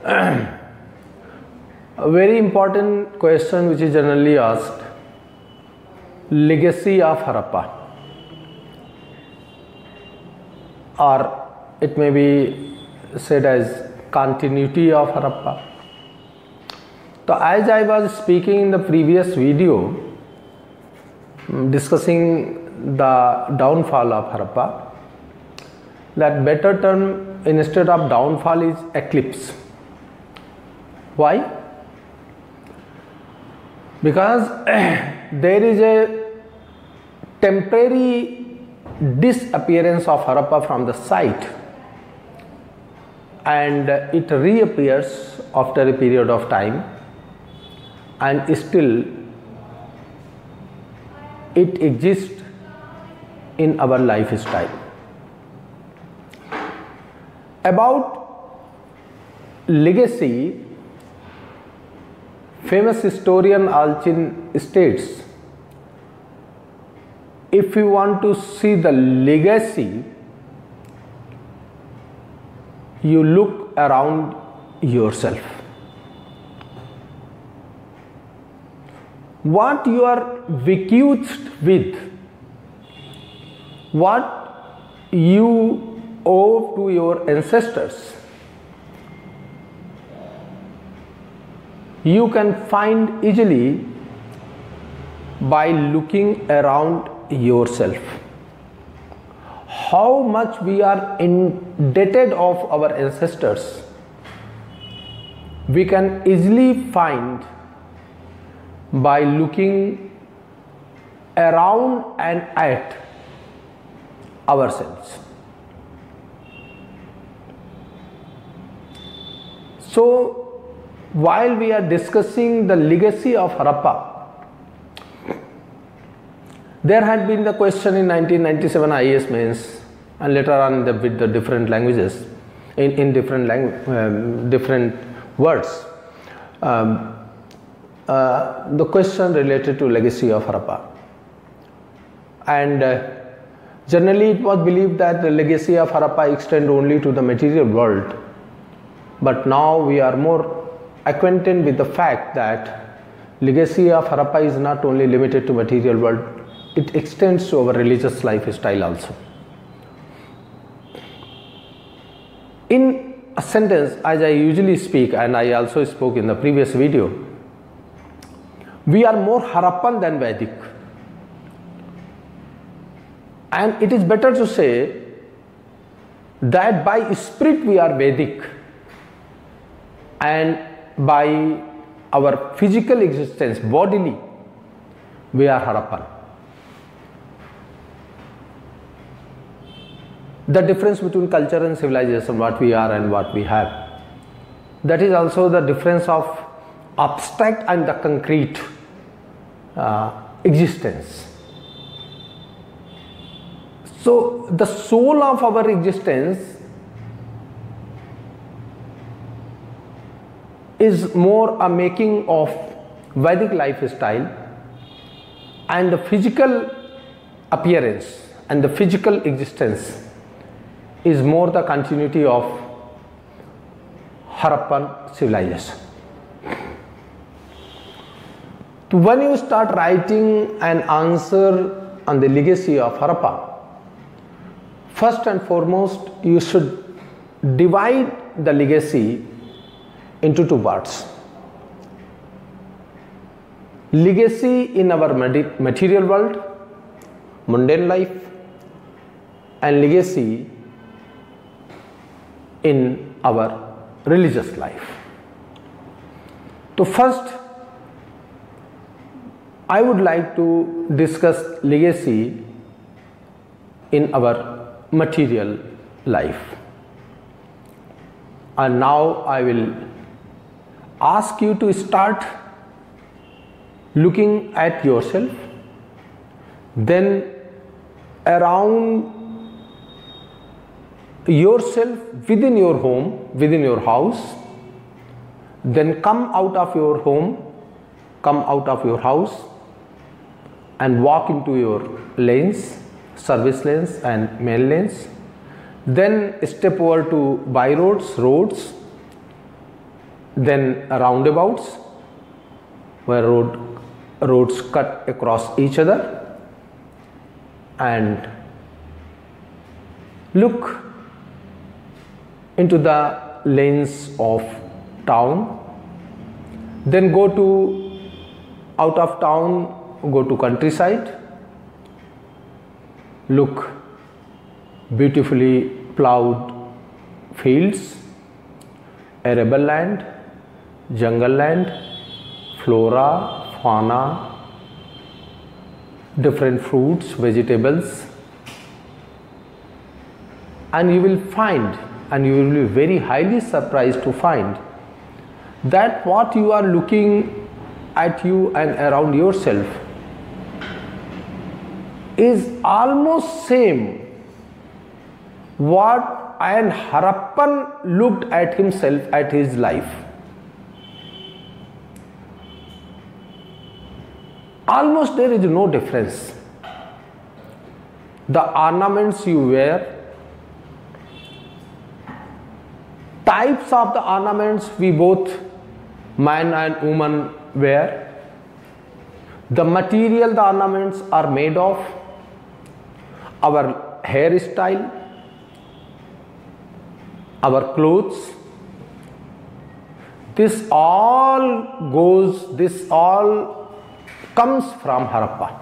A very important question which is generally asked: legacy of Harappa, or it may be said as continuity of Harappa. So as I was speaking in the previous video discussing the downfall of Harappa, that better term instead of downfall is eclipse. Why? Because there is a temporary disappearance of Harappa from the site, and it reappears after a period of time, and still it exists in our lifestyle. About legacy, famous historian Alchin states, if you want to see the legacy, you look around yourself. What you are bequeathed with, what you owe to your ancestors, you can find easily by looking around yourself. How much we are indebted of our ancestors, we can easily find by looking around and at ourselves. So while we are discussing the legacy of Harappa, there had been the question in 1997 IAS mains, and later on with the different languages, in different words, the question related to legacy of Harappa. And generally it was believed that the legacy of Harappa extend only to the material world. But now we are more acquainted with the fact that legacy of Harappa is not only limited to material world, it extends to our religious lifestyle also. In a sentence, as I usually speak, and I also spoke in the previous video, we are more Harappan than Vedic. And it is better to say that by spirit we are Vedic, and by our physical existence, bodily, we are Harappan. The difference between culture and civilization, what we are and what we have, that is also the difference of abstract and the concrete existence. So the soul of our existence is more a making of Vedic lifestyle, and the physical appearance and the physical existence is more the continuity of Harappan civilization. So when you start writing an answer on the legacy of Harappa, first and foremost you should divide the legacy into two parts: legacy in our material world, mundane life, and legacy in our religious life. So first I would like to discuss legacy in our material life, and now I will ask you to start looking at yourself, then around yourself, within your home, within your house, then come out of your home, come out of your house and walk into your lanes, service lanes and main lanes, then step over to by roads, then roundabouts where roads cut across each other, and look into the lanes of town, then go to out of town, go to countryside, look beautifully plowed fields, arable land, jungle land, flora, fauna, different fruits, vegetables, and you will find, and you will be very highly surprised to find that what you are looking at you and around yourself is almost same what an Harappan looked at himself at his life. Almost there is no difference. The ornaments you wear, types of the ornaments we both man and woman wear, the material the ornaments are made of, our hairstyle, our clothes, this all comes from Harappa.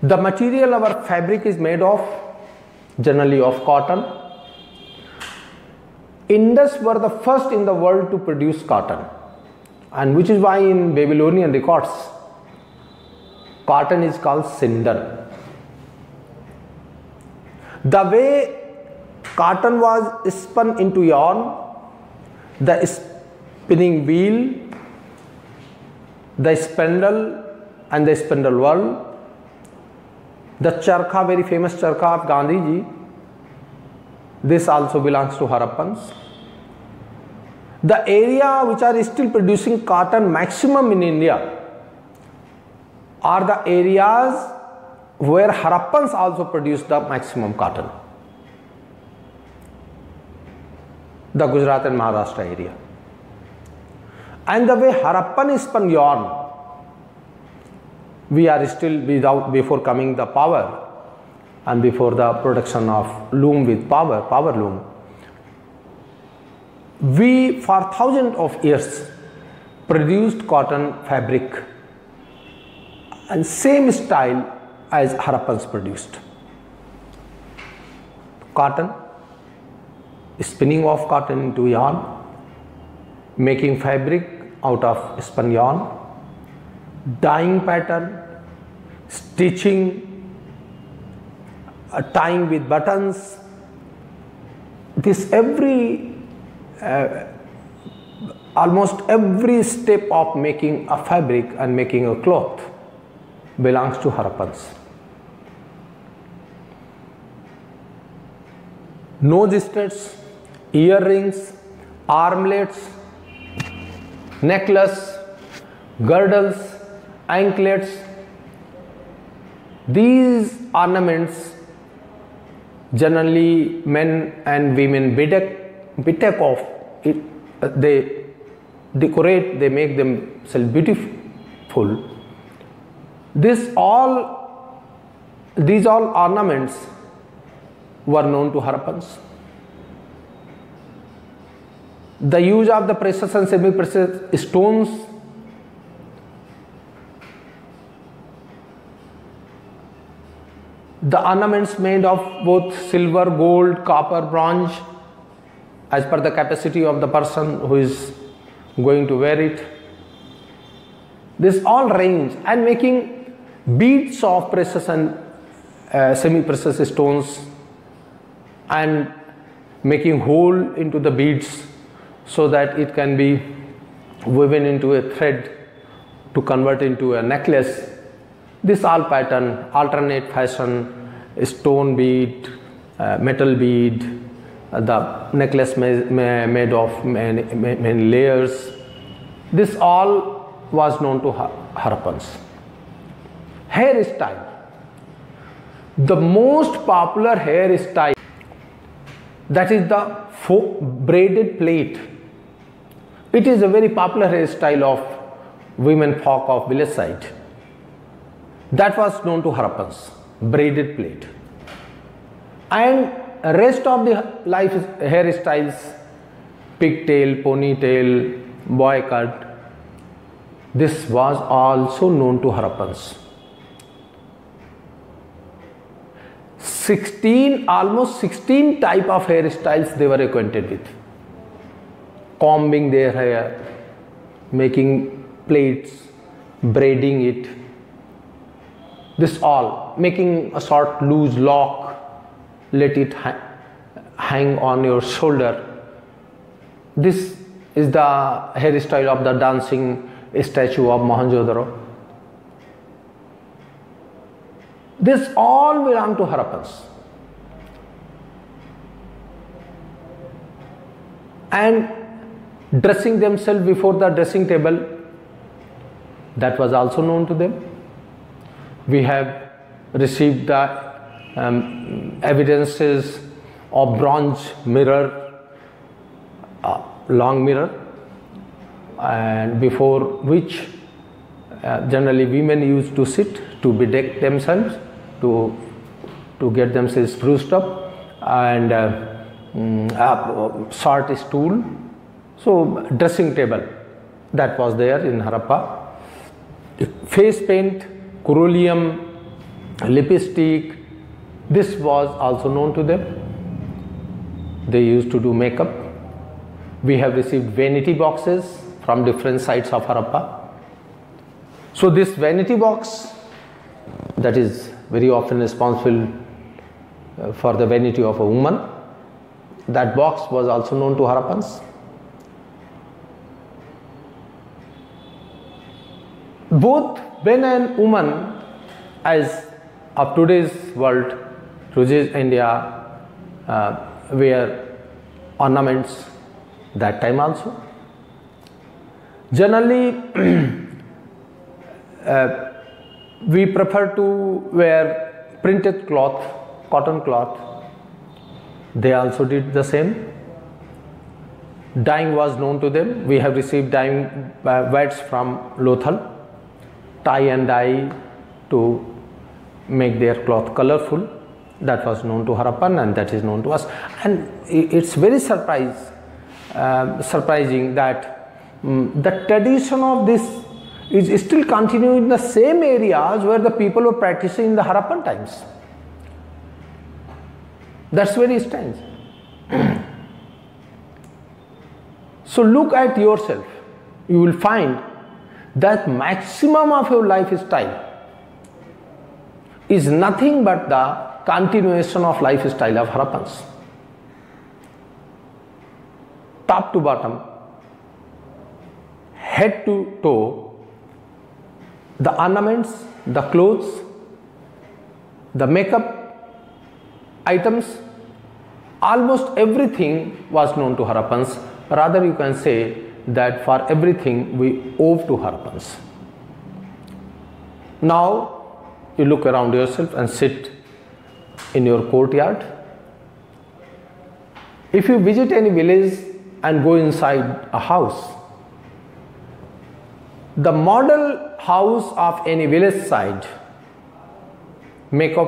The material our fabric is made of, generally of cotton. Indus were the first in the world to produce cotton, and which is why in Babylonian records cotton is called cinder. The way cotton was spun into yarn, the spinning wheel, the spindle and the spindle whirl, the charkha, very famous charkha of Gandhiji, this also belongs to Harappans. The area which are still producing cotton maximum in India are the areas where Harappans also produce the maximum cotton. The Gujarat and Maharashtra area. And the way Harappan spun yarn, we are still before coming the power and before the production of loom with power loom. We for thousands of years produced cotton fabric and same style as Harappans produced. Cotton, spinning of cotton into yarn, making fabric out of spun yarn, dyeing pattern, stitching, tying with buttons. This almost every step of making a fabric and making a cloth belongs to Harappans. Nose studs, earrings, armlets, necklace, girdles, anklets, these ornaments generally men and women bedeck of it, they decorate, they make themselves beautiful. These all ornaments were known to Harappans. The use of the precious and semi-precious stones, the ornaments made of both silver, gold, copper, bronze, as per the capacity of the person who is going to wear it. This all range, and making beads of precious and semi-precious stones and making hole into the beads so that it can be woven into a thread to convert into a necklace. This all pattern, alternate fashion, stone bead, metal bead, the necklace made of many layers, this all was known to Harappans. Hairstyle. The most popular hairstyle that is the braided plait. It is a very popular hairstyle of women folk of village side. That was known to Harappans, braided plait. And rest of the life hairstyles, pigtail, ponytail, boy cut, this was also known to Harappans. Almost 16 type of hairstyles they were acquainted with. Combing their hair, making plaits, braiding it, this all, making a short loose lock, let it hang on your shoulder. This is the hairstyle of the dancing statue of Mohenjo-daro. This all belong to Harappans. And dressing themselves before the dressing table, that was also known to them. We have received the evidences of bronze mirror, long mirror, and before which generally women used to sit to bedeck themselves, to get themselves spruced up, and short stool. So dressing table, that was there in Harappa. Face paint, corollium, lipstick, this was also known to them. They used to do makeup. We have received vanity boxes from different sites of Harappa. So this vanity box, that is very often responsible for the vanity of a woman, that box was also known to Harappans. Both men and women, as of today's world, today's India, wear ornaments that time also. Generally, we prefer to wear printed cloth, cotton cloth. They also did the same. Dyeing was known to them. We have received dyeing wets from Lothal, tie and dye to make their cloth colorful. That was known to Harappan, and that is known to us. And it's very surprising that the tradition of this is still continuing in the same areas where the people were practicing in the Harappan times. That's very strange. So look at yourself. You will find that maximum of your lifestyle is nothing but the continuation of lifestyle of Harappans. Top to bottom, head to toe, the ornaments, the clothes, the makeup items, almost everything was known to Harappans. Rather, you can say that for everything we owe to Harappans. Now you look around yourself and sit in your courtyard. If you visit any village and go inside a house, the model house of any village side made of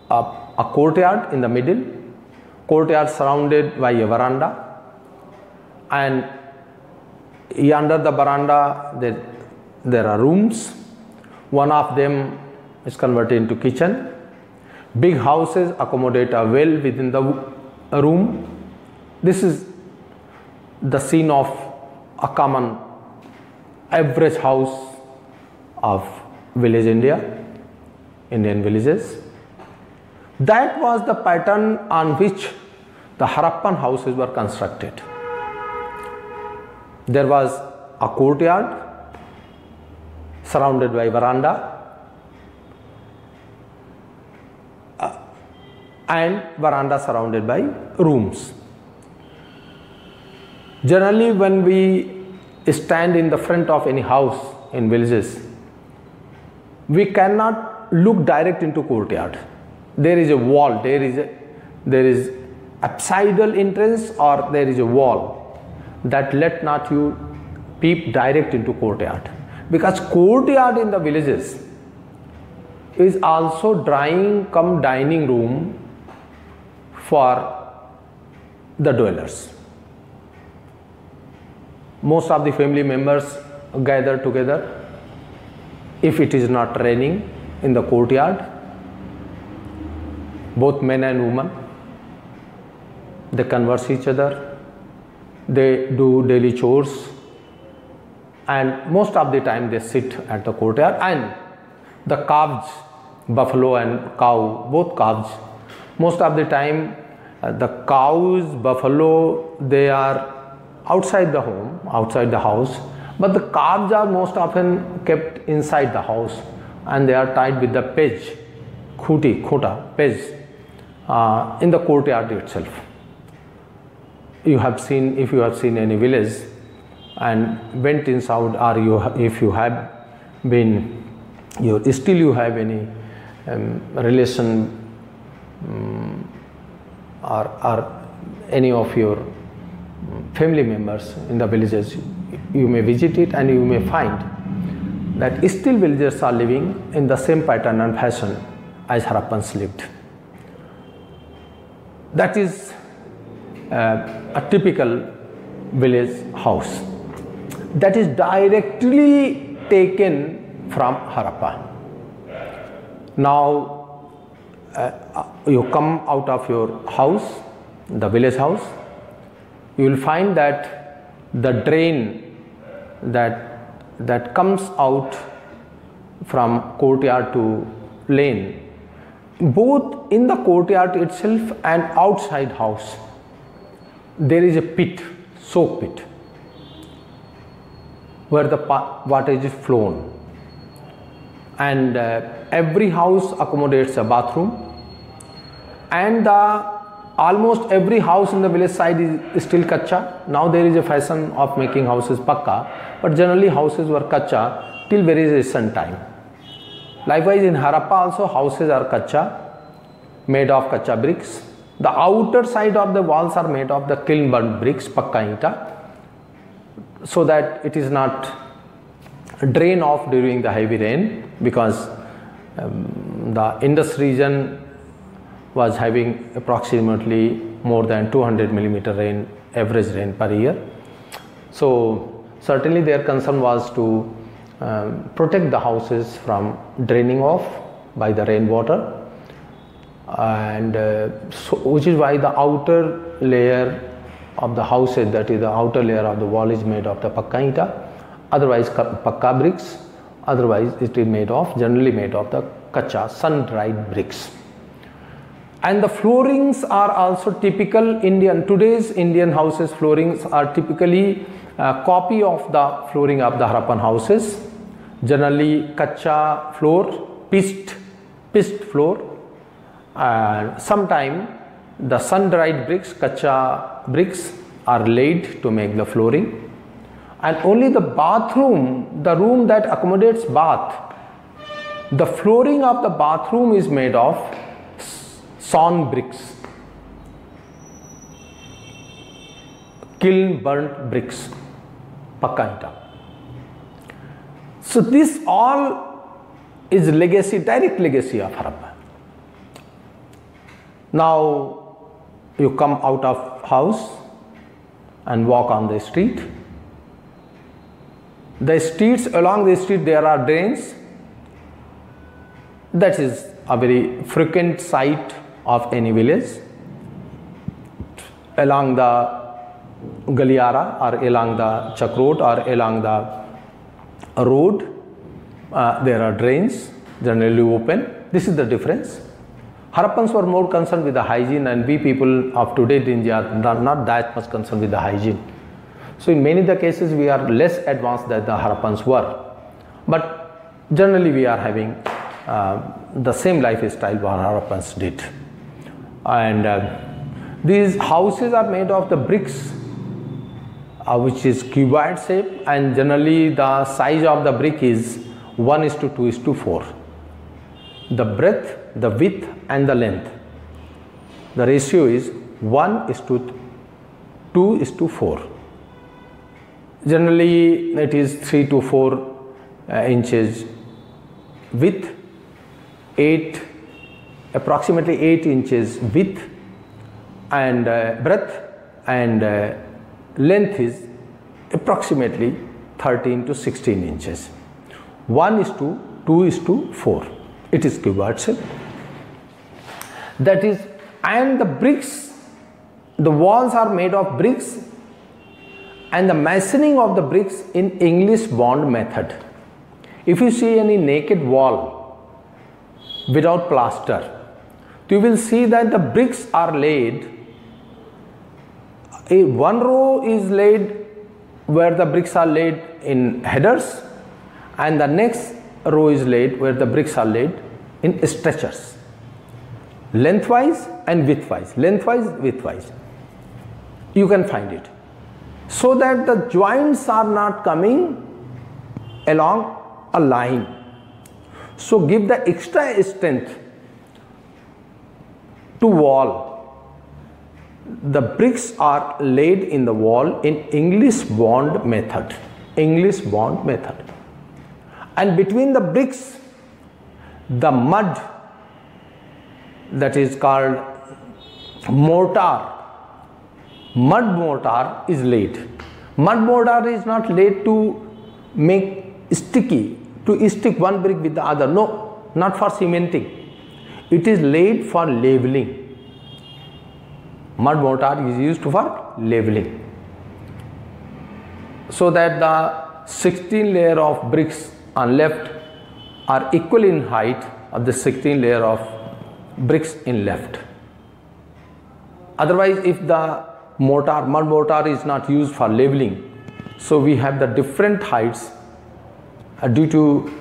a courtyard in the middle, courtyard surrounded by a veranda, and under the veranda there are rooms. One of them is converted into kitchen. Big houses accommodate a well within the room. This is the scene of a common average house of village Indian villages. That was the pattern on which the Harappan houses were constructed. There was a courtyard surrounded by veranda and veranda surrounded by rooms. Generally, when we stand in the front of any house in villages, we cannot look direct into courtyard. There is a wall, there is there is apsidal entrance or there is a wall that let not you peep direct into courtyard, because courtyard in the villages is also drawing cum dining room for the dwellers. Most of the family members gather together. If it is not raining in the courtyard, both men and women, they converse each other, they do daily chores, and most of the time they sit at the courtyard. And the calves, buffalo and cow, both calves, most of the time the cows, buffalo, they are outside the home, outside the house, but the calves are most often kept inside the house, and they are tied with the page, khota, page, in the courtyard itself. You have seen, if you have seen any village and went inside, or if you have been, still you have any relation or any of your family members in the villages, you may visit it and you may find that still villagers are living in the same pattern and fashion as Harappans lived. That is a typical village house that is directly taken from Harappa. Now you come out of your house, the village house, you will find that the drain that comes out from courtyard to lane, both in the courtyard itself and outside house, there is a pit, soak pit, where the water is flown, and every house accommodates a bathroom, and almost every house in the village side is still kacha. Now there is a fashion of making houses pakka, but generally houses were kacha till very recent time. Likewise in Harappa also houses are kacha, made of kacha bricks. The outer side of the walls are made of the kiln burnt bricks, pakka ita, so that it is not drain off during the heavy rain, because the Indus region was having approximately more than 200 millimeter rain, average rain per year. So certainly their concern was to protect the houses from draining off by the rainwater, and so, which is why the outer layer of the houses, that is the outer layer of the wall, is made of the pakka ita, otherwise pakka bricks, otherwise it is made of, generally made of the kacha, sun dried bricks. And the floorings are also typical Indian. Today's Indian houses floorings are typically a copy of the flooring of the Harappan houses. Generally kacha floor, pitched floor, and sometime the sun dried bricks, kacha bricks, are laid to make the flooring. And only the bathroom, the room that accommodates bath, the flooring of the bathroom is made of sawn bricks, kiln burnt bricks, pakka ita. So this all is legacy, direct legacy of Harappa. Now you come out of house and walk on the street. The streets, along the street there are drains. That is a very frequent sight of any village. Along the Galiara or along the Chak road or along the road, there are drains, generally open. This is the difference. Harappans were more concerned with the hygiene, and we people of today in India are not that much concerned with the hygiene. So in many of the cases we are less advanced than the Harappans were, but generally we are having the same lifestyle what Harappans did. And these houses are made of the bricks, which is cuboid shape, and generally the size of the brick is 1:2:4. The breadth, the width and the length. the ratio is 1:2:4. Generally it is 3 to 4 inches width, approximately 8 inches width and breadth, and length is approximately 13 to 16 inches. 1:2:4. It is cuboid shape. That is, and the bricks, the walls are made of bricks, and the masoning of the bricks in English bond method. If you see any naked wall without plaster, you will see that the bricks are laid. One row is laid where the bricks are laid in headers, and the next row is laid where the bricks are laid in stretchers, lengthwise and widthwise, widthwise. You can find it, so that the joints are not coming along a line. So give the extra strength to wall. The bricks are laid in the wall in English bond method. And between the bricks, the mud, that is called mortar, mud mortar is laid. Mud mortar is not laid to make sticky, to stick one brick with the other. No, not for cementing. It is laid for leveling. Mud mortar is used for leveling, so that the 16 layer of bricks on left are equal in height of the 16 layer of bricks in left. Otherwise, if the mud mortar is not used for leveling, so we have the different heights due to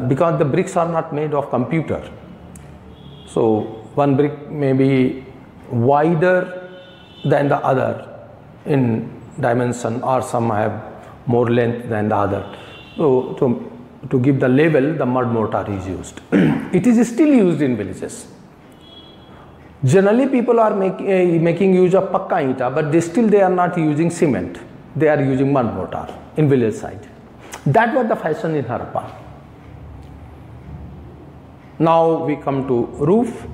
because the bricks are not made of computer. So one brick may be wider than the other in dimension, or some have more length than the other. So to give the level, the mud mortar is used. It is still used in villages. Generally people are making use of pakka ita, but they are not using cement. They are using mud mortar in village side. That was the fashion in Harappa. Now we come to roof.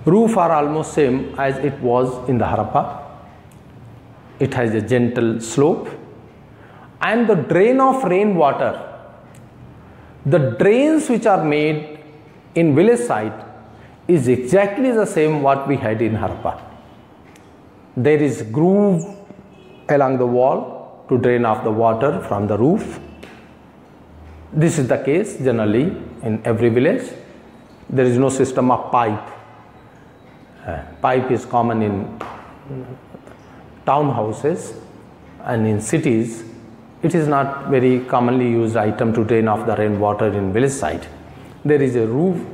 Roof are almost same as it was in the Harappa. It has a gentle slope, and the drain of rainwater, the drains which are made in village side is exactly the same what we had in Harappa. There is groove along the wall to drain off the water from the roof. This is the case generally in every village. There is no system of pipe. Pipe is common in townhouses, and in cities it is not very commonly used item to drain off the rainwater in village side. There is a groove,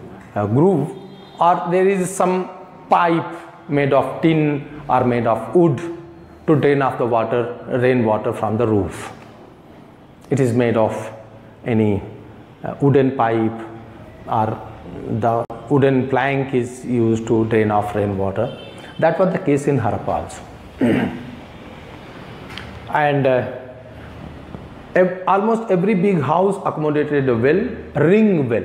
or there is some pipe made of tin or made of wood to drain off the rainwater from the roof. It is made of any wooden pipe, or the wooden plank is used to drain off rainwater. That was the case in Harappa also. And almost every big house accommodated a well, ring well.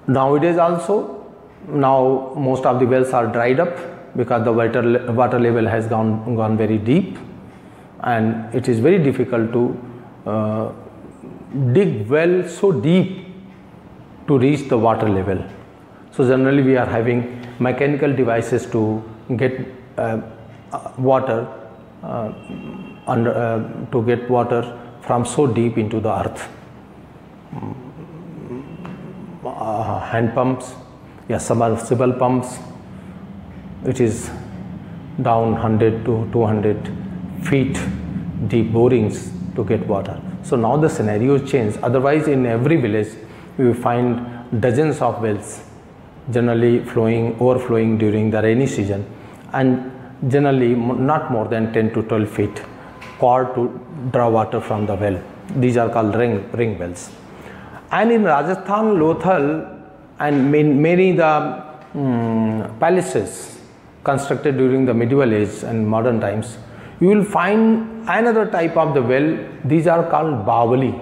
Nowadays also, now most of the wells are dried up because the water level has gone very deep, and it is very difficult to dig well so deep to reach the water level. So generally we are having mechanical devices to get water from so deep into the earth. Hand pumps, submersible pumps. It is down 100 to 200 feet deep borings to get water. So now the scenario changed. Otherwise, in every village we will find dozens of wells, generally overflowing during the rainy season, and generally not more than 10 to 12 feet cord to draw water from the well. These are called ring wells. And in Rajasthan, Lothal, and many the palaces constructed during the medieval age and modern times, you will find another type of the well. These are called bawali.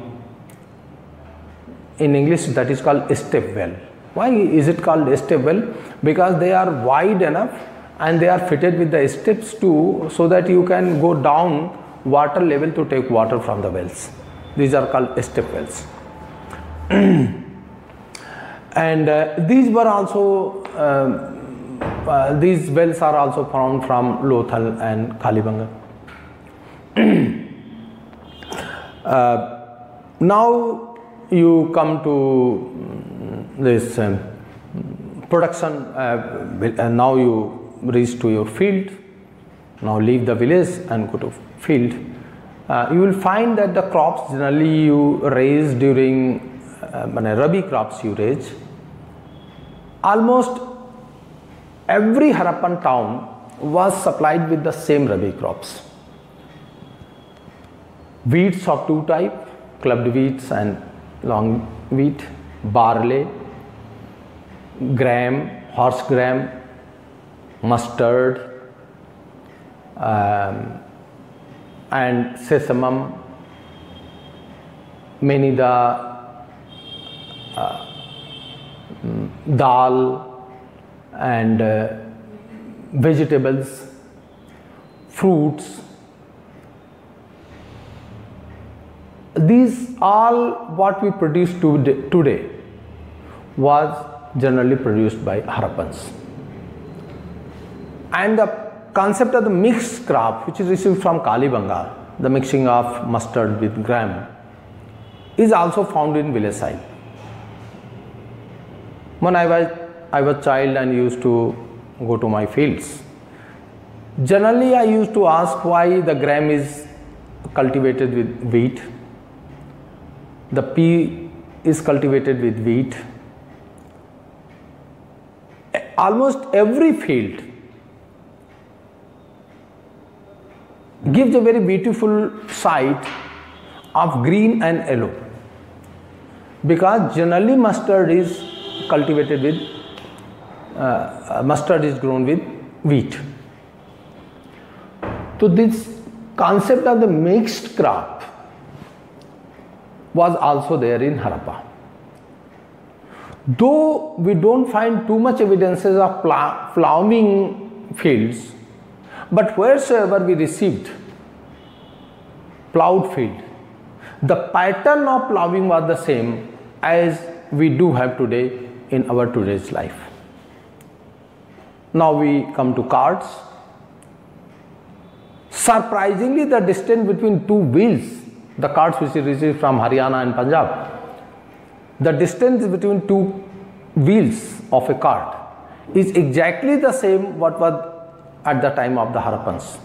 In English that is called step well. Why is it called step well? Because they are wide enough and they are fitted with the steps too, so that you can go down water level to take water from the wells. These are called step wells. And these were also these wells are also found from Lothal and Kalibanga. Now you come to this production, now you reach to your field. Now leave the village and go to field. You will find that the crops generally you raise during Rabi crops you raise. Almost every Harappan town was supplied with the same Rabi crops. Wheats of two types, clubbed wheats and long wheat, barley, gram, horse gram, mustard, and sesamum, many the dal and vegetables, fruits. These all what we produce today was generally produced by Harappans. And the concept of the mixed crop, which is received from Kalibanga, the mixing of mustard with gram, is also found in village side. When I was child and used to go to my fields, generally I used to ask why the gram is cultivated with wheat, the pea is cultivated with wheat. Almost every field gives a very beautiful sight of green and yellow, because generally mustard is cultivated with mustard is grown with wheat. So this concept of the mixed crop was also there in Harappa. Though we don't find too much evidences of plowing fields, but wheresoever we received plowed field, the pattern of plowing was the same as we do have today in our today's life. Now we come to carts. Surprisingly, the distance between two wheels, the carts which we received from Haryana and Punjab, the distance between two wheels of a cart is exactly the same what was at the time of the Harappans.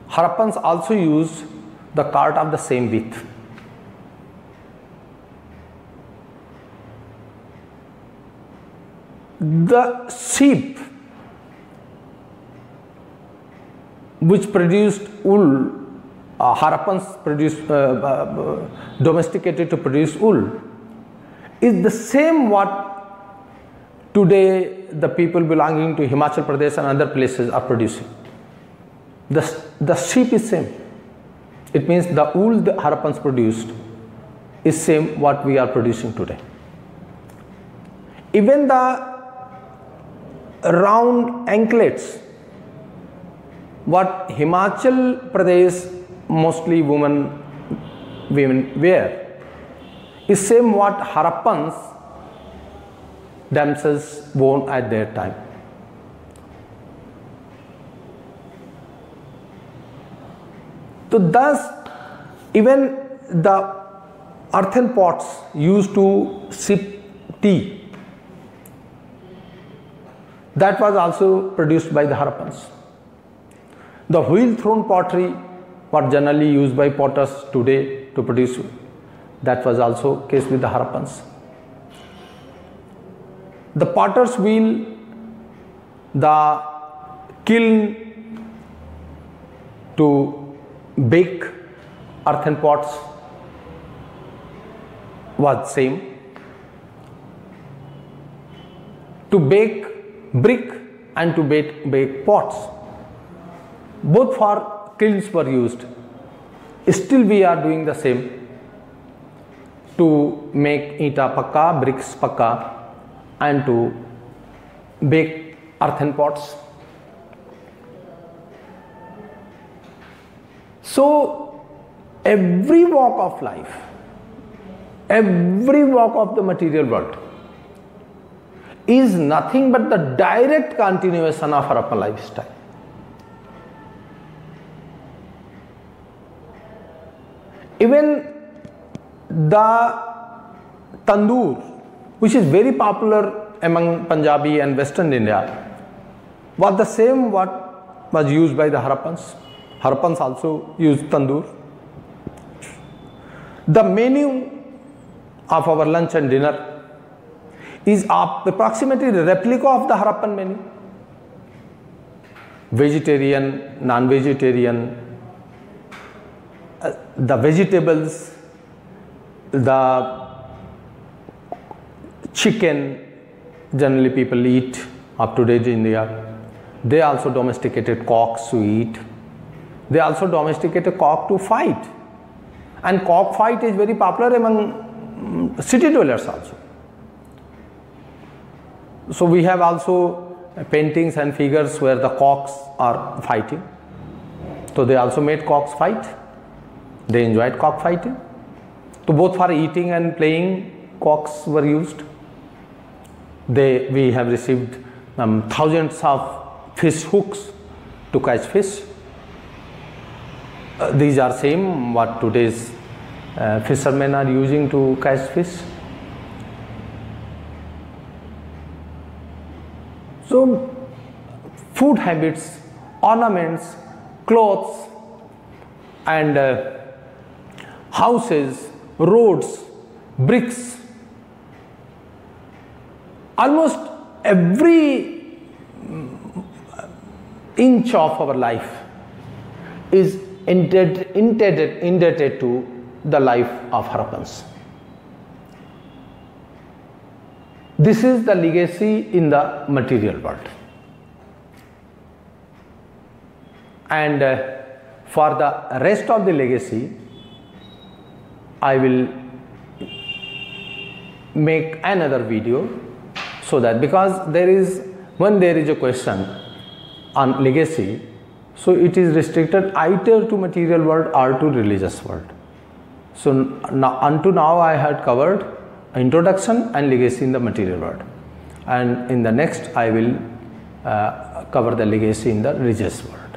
Harappans also used the cart of the same width. The sheep which produced wool, Harappans produced, domesticated to produce wool, is the same what today the people belonging to Himachal Pradesh and other places are producing. The sheep is same. It means the wool the Harappans produced is same what we are producing today. Even the round anklets what Himachal Pradesh mostly women wear is same what Harappans themselves worn at their time. So thus even the earthen pots used to sip tea, that was also produced by the Harappans. The wheel thrown pottery, what generally used by potters today to produce, that was also case with the Harappans. The potter's wheel, the kiln to bake earthen pots was same. to bake brick and to bake pots. Both for kilns were used. Still we are doing the same to make ita pakka, bricks pakka, and to bake earthen pots. So every walk of life, every walk of the material world is nothing but the direct continuation of Harappan lifestyle. Even the tandoor, which is very popular among Punjabi and Western India, was the same what was used by the Harappans. Harappans also used tandoor. The menu of our lunch and dinner is approximately a replica of the Harappan menu. Vegetarian, non-vegetarian, the vegetables, the chicken generally people eat up to date in India. They also domesticated cocks to eat. They also domesticated cock to fight. And cock fight is very popular among city dwellers also. So we have also paintings and figures where the cocks are fighting. So they also made cocks fight. They enjoyed cock fighting. So both for eating and playing, cocks were used. We have received thousands of fish hooks to catch fish. These are same what today's fishermen are using to catch fish. So food habits, ornaments, clothes, and houses, roads, bricks, almost every inch of our life is indebted to the life of Harappans. This is the legacy in the material world. And for the rest of the legacy, I will make another video, so that because when there is a question on legacy, so it is restricted either to material world or to religious world. So now, unto now I had covered introduction and legacy in the material world, and in the next I will cover the legacy in the religious world.